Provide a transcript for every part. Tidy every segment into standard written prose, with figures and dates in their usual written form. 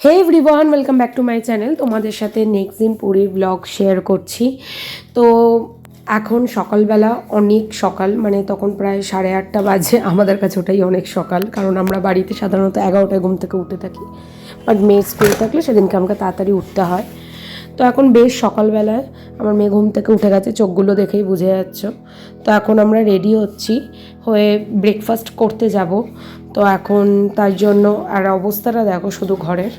Hey everyone, welcome back to my channel. তোমাদের সাথে next দিন পুরীর ব্লগ শেয়ার করছি। তো এখন সকালবেলা, অনেক সকাল, মানে তখন প্রায় 8:30 বাজে। আমাদের কাছে ওটাই অনেক সকাল, কারণ আমরা বাড়িতে সাধারণত 11টায় ঘুম থেকে উঠে থাকি, বাট মেয়ে স্কুল থাকলে সেদিনকে আমাকে তাড়াতাড়ি উঠতে হয়। তো এখন বেশ সকালবেলায় আমার মেয়ে ঘুম থেকে উঠে গেছে, চোখগুলো দেখেই বুঝে যাচ্ছ। তো এখন আমরা রেডি হচ্ছি, হয়ে ব্রেকফাস্ট করতে যাব। তো এখন তার জন্য আর অবস্থাটা দেখো শুধু ঘরের।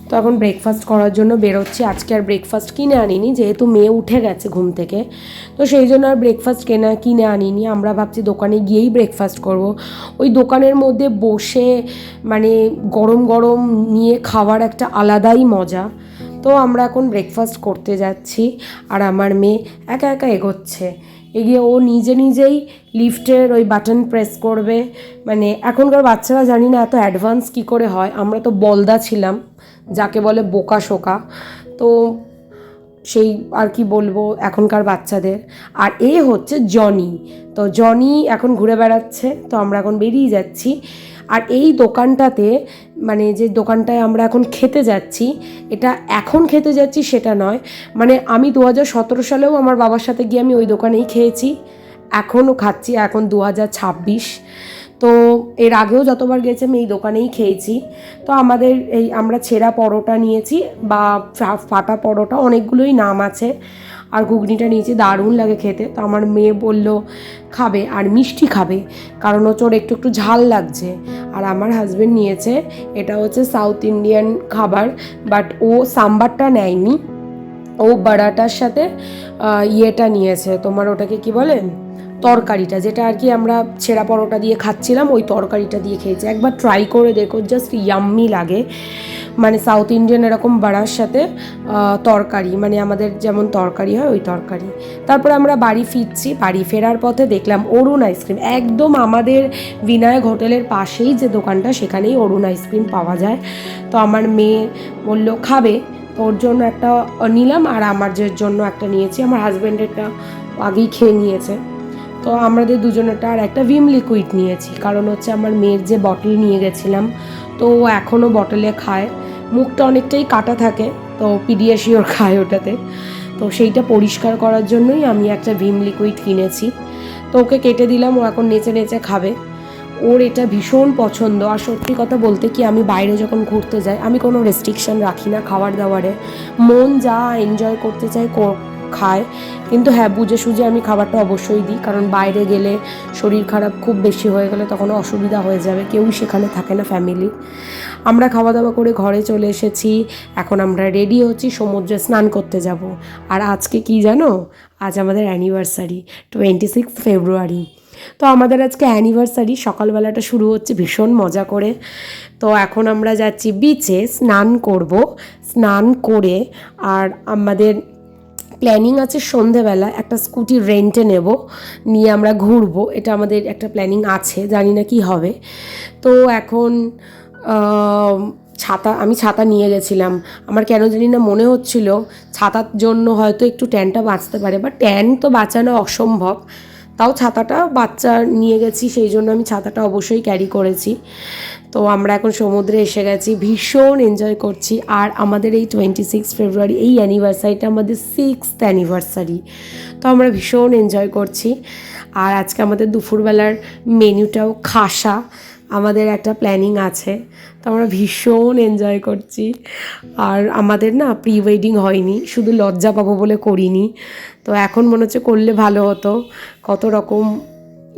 তো এখন ব্রেকফাস্ট করার জন্য বেরোচ্ছি। আজকে আর ব্রেকফাস্ট কিনে আনিনি, যেহেতু মেয়ে উঠে গেছে ঘুম থেকে, তো সেই জন্য আর ব্রেকফাস্ট কিনে আনিনি। আমরা ভাবছি দোকানে গিয়েই ব্রেকফাস্ট করব। ওই দোকানের মধ্যে বসে মানে গরম গরম নিয়ে খাওয়ার একটা আলাদাই মজা। তো আমরা এখন ব্রেকফাস্ট করতে যাচ্ছি, আর আমার মেয়ে একা একা এগোচ্ছে। এগিয়ে ও নিজে নিজেই লিফটের ওই বাটন প্রেস করবে। মানে এখনকার বাচ্চারা জানি না এত অ্যাডভান্স কী করে হয়, আমরা তো বলদা ছিলাম, যাকে বলে বোকা শোকা। তো সেই আর কি বলবো এখনকার বাচ্চাদের। আর এ হচ্ছে জনি। তো জনি এখন ঘুরে বেড়াচ্ছে, তো আমরা এখন বেরিয়ে যাচ্ছি। আর এই দোকানটাতে, মানে যে দোকানটায় আমরা এখন খেতে যাচ্ছি, এটা এখন খেতে যাচ্ছি সেটা নয়, মানে আমি 2017 সালেও আমার বাবার সাথে গিয়ে আমি ওই দোকানেই খেয়েছি, এখনও খাচ্ছি, এখন 2026। তো এর আগেও যতবার গেছি আমি এই দোকানেই খেয়েছি। তো আমাদের আমরা ছেঁড়া পরোটা নিয়েছি, বা ফাটা পরোটা, অনেকগুলোই নাম আছে। আর ঘুগনিটা নিয়েছি, দারুণ লাগে খেতে। তো আমার মেয়ে বলল খাবে আর মিষ্টি খাবে, কারণ হচ্ছে ওর একটু একটু ঝাল লাগছে। আর আমার হাজব্যান্ড নিয়েছে, এটা হচ্ছে সাউথ ইন্ডিয়ান খাবার, বাট ও সাম্বারটা নেয়নি, ও বাড়াটার সাথে ইয়েটা নিয়েছে, তোমার ওটাকে কি বলে, তরকারিটা, যেটা আর কি আমরা ছেঁড়া পরোটা দিয়ে খাচ্ছিলাম, ওই তরকারিটা দিয়ে খেয়েছে। একবার ট্রাই করে দেখো, জাস্ট ইয়াম্মি লাগে। মানে সাউথ ইন্ডিয়ান এরকম বড়ার সাথে তরকারি, মানে আমাদের যেমন তরকারি হয় ওই তরকারি। তারপরে আমরা বাড়ি ফিরছি, বাড়ি ফেরার পথে দেখলাম অরুণ আইসক্রিম, একদম আমাদের বিনায়ক হোটেলের পাশেই যে দোকানটা, সেখানেই অরুণ আইসক্রিম পাওয়া যায়। তো আমার মেয়ে বলল খাবে, তো ওর জন্য একটা নিলাম, আর আমার জন্য একটা নিয়েছি। আমার হাজব্যান্ডেরটা আগেই খেয়ে নিয়েছে। তো আমাদের দুজনেরটা আর একটা ভিম লিকুইড নিয়েছি, কারণ হচ্ছে আমার মেয়ের যে বটল নিয়ে গেছিলাম, তো ও এখনও বটলে খায়, মুখটা অনেকটাই কাটা থাকে, তো পিডিয়াশিওর খায় ওটাতে। তো সেইটা পরিষ্কার করার জন্যই আমি একটা ভিম লিকুইড কিনেছি। তো ওকে কেটে দিলাম, ও এখন নেচে নেচে খাবে। ওর এটা ভীষণ পছন্দ। আর সত্যি কথা বলতে কি, আমি বাইরে যখন ঘুরতে যাই, আমি কোনো রেস্ট্রিকশান রাখি না খাবার দাবারে, মন যা এনজয় করতে চায় খায়। কিন্তু হ্যাঁ, বুঝে সুঝে আমি খাবারটা অবশ্যই দিই, কারণ বাইরে গেলে শরীর খারাপ খুব বেশি হয়ে গেলে তখন অসুবিধা হয়ে যাবে, কেউই সেখানে থাকে না ফ্যামিলি। আমরা খাওয়া দাওয়া করে ঘরে চলে এসেছি, এখন আমরা রেডি হচ্ছি, সমুদ্রে স্নান করতে যাব। আর আজকে কি জানো, আজ আমাদের অ্যানিভার্সারি, 26 ফেব্রুয়ারি। তো আমাদের আজকে অ্যানিভার্সারি, সকালবেলাটা শুরু হচ্ছে ভীষণ মজা করে। তো এখন আমরা যাচ্ছি বিচে, স্নান করব। স্নান করে আর আমাদের প্ল্যানিং আছে সন্ধেবেলা একটা স্কুটি রেন্টে নেব, নিয়ে আমরা ঘুরবো, এটা আমাদের একটা প্ল্যানিং আছে, জানি না কি হবে। তো এখন আমি ছাতা নিয়ে গেছিলাম, আমার কেন জানি না মনে হচ্ছিল ছাতার জন্য হয়তো একটু ট্যানটা বাঁচতে পারে, বা ট্যান তো বাঁচানো অসম্ভব, তাও ছাতাটা বাচ্চা নিয়ে গেছি, সেই জন্য আমি ছাতাটা অবশ্যই ক্যারি করেছি। তো আমরা এখন সমুদ্রে এসে গেছি, ভীষণ এনজয় করছি। আর আমাদের এই 26 ফেব্রুয়ারি এই অ্যানিভার্সারিটা আমাদের 6th অ্যানিভার্সারি, তো আমরা ভীষণ এনজয় করছি। আর আজকে আমাদের দুপুরবেলার মেনুটাও খাসা, আমাদের একটা প্ল্যানিং আছে, তো আমরা ভীষণ এনজয় করছি। আর আমাদের না প্রি ওয়েডিং হয়নি, শুধু লজ্জা পাবো বলে করিনি। তো এখন মনে হচ্ছে করলে ভালো হতো, কত রকম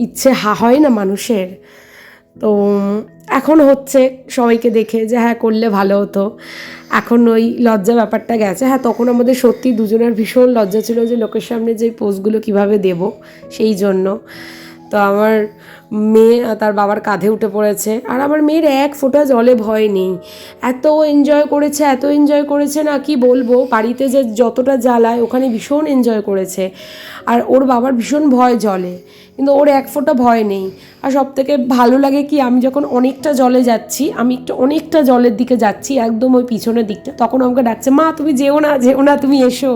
ইচ্ছে হয় না মানুষের। তো এখন হচ্ছে সবাইকে দেখে যে হ্যাঁ করলে ভালো হতো, এখন ওই লজ্জা ব্যাপারটা গেছে। হ্যাঁ, তখন আমাদের সত্যি দুজনের ভীষণ লজ্জা ছিল যে লোকের সামনে যে পোজগুলো কীভাবে দেব, সেই জন্য। তো আমার মেয়ে তার বাবার কাঁধে উঠে পড়েছে, আর আমার মেয়ের এক ফোঁটা জলে ভয় নেই, এত এনজয় করেছে না কি বলবো। বাড়িতে যে যতটা জ্বালায় ওখানে ভীষণ এনজয় করেছে। আর ওর বাবার ভীষণ ভয় জলে, কিন্তু ওর এক ফোঁটা ভয় নেই। আর সবথেকে ভালো লাগে কি, আমি যখন অনেকটা জলে যাচ্ছি, আমি একটু অনেকটা জলের দিকে যাচ্ছি একদম ওই পিছনের দিকটা, তখন আমাকে ডাকছে, মা তুমি যেও না যেও না, তুমি এসো।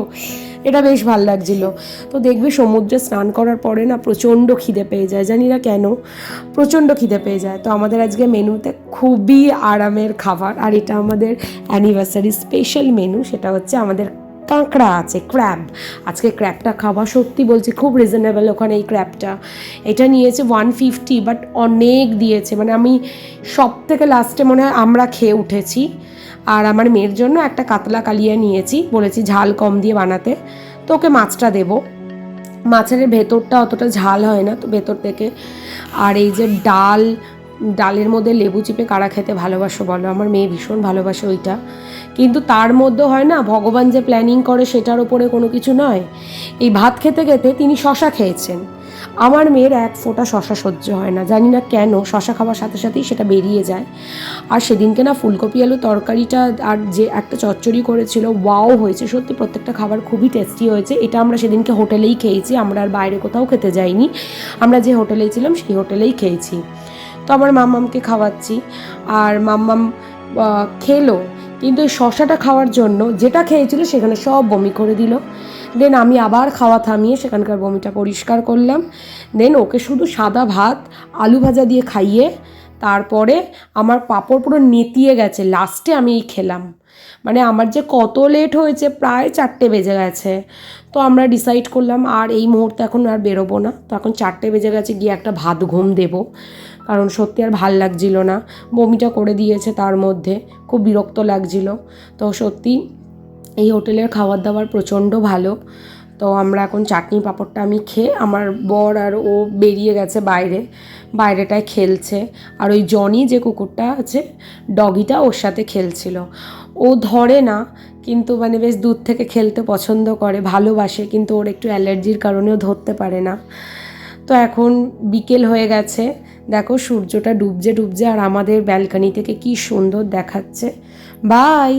এটা বেশ ভালো লাগছিল। তো দেখবে সমুদ্রে স্নান করার পরে না প্রচণ্ড খিদে পেয়ে যায়, জানি না কেন প্রচণ্ড খিদে পেয়ে যায়। তো আমাদের আজকে মেনুতে খুবই আরামের খাবার, আর এটা আমাদের অ্যানিভার্সারি স্পেশাল মেনু। সেটা হচ্ছে আমাদের কাঁকড়া আছে, ক্র্যাব। আজকে ক্র্যাবটা খাওয়া, সত্যি বলছি খুব রিজনেবল ওখানে এই ক্র্যাবটা। এটা নিয়েছে 150, বাট অনেক দিয়েছে। মানে আমি সব থেকে লাস্টে মনে হয় আমরা খেয়ে উঠেছি। আর আমার মেয়ের জন্য একটা কাতলা কালিয়া নিয়েছি, বলেছি ঝাল কম দিয়ে বানাতে। তো ওকে মাছটা দেবো, মাছের ভেতরটা অতটা ঝাল হয় না তো ভেতর থেকে। আর এই যে ডালের মধ্যে লেবু চিপে কারা খেতে ভালোবাসো বলো, আমার মেয়ে ভীষণ ভালোবাসে ওইটা। কিন্তু তার মধ্যে হয় না, ভগবান যে প্ল্যানিং করে সেটার ওপরে কোনো কিছু নয়। এই ভাত খেতে খেতে তিনি শশা খেয়েছেন। আমার মেয়ের এক ফোঁটা শশা সহ্য হয় না, জানি না কেন। শশা খাওয়ার সাথে সাথেই সেটা বেরিয়ে যায়। আর সেদিনকে না ফুলকপি আলু তরকারিটা আর যে একটা চচ্চড়ি করেছিল, ওয়াও হয়েছে সত্যি। প্রত্যেকটা খাবার খুবই টেস্টি হয়েছে। এটা আমরা সেদিনকে হোটেলেই খেয়েছি, আমরা আর বাইরে কোথাও খেতে যাইনি। আমরা যে হোটেলেই ছিলাম সেই হোটেলেই খেয়েছি। তো আমার মাম্মামকে খাওয়াচ্ছি, আর মাম্মাম খেলো, কিন্তু এই শশাটা খাওয়ার জন্য যেটা খেয়েছিল সেখানে সব বমি করে দিল। দেন আমি আবার খাওয়া থামিয়ে সেখানকার বমিটা পরিষ্কার করলাম। দেন ওকে শুধু সাদা ভাত আলু ভাজা দিয়ে খাইয়ে তারপরে আমার পাঁপড় পুরো নেতিয়ে গেছে, লাস্টে আমি খেলাম। মানে আমার যে কত লেট হয়েছে, প্রায় 4টে বেজে গেছে। তো আমরা ডিসাইড করলাম আর এই মুহূর্তে এখন আর বেরোবো না। তো এখন 4টে বেজে গেছে, গিয়ে একটা ভাত ঘুম দেবো, কারণ সত্যি আর ভাল লাগছিল না। বমিটা করে দিয়েছে, তার মধ্যে খুব বিরক্ত লাগছিল। তো সত্যি এই হোটেলের খাবার দাবার প্রচণ্ড ভালো। তো আমরা এখন চাটনি পাঁপড়টা আমি খেয়ে, আমার বর আর ও বেরিয়ে গেছে বাইরেটায় খেলছে। আর ওই জনি যে কুকুরটা আছে, ডগিটা, ওর সাথে খেলছিল। ও ধরে না, কিন্তু মানে বেশ দূর থেকে খেলতে পছন্দ করে, ভালোবাসে, কিন্তু ওর একটু অ্যালার্জির কারণেও ধরতে পারে না। তো এখন বিকেল হয়ে গেছে, দেখো সূর্যটা ডুবছে, আর আমাদের ব্যালকনি থেকে কি সুন্দর দেখাচ্ছে। বাই।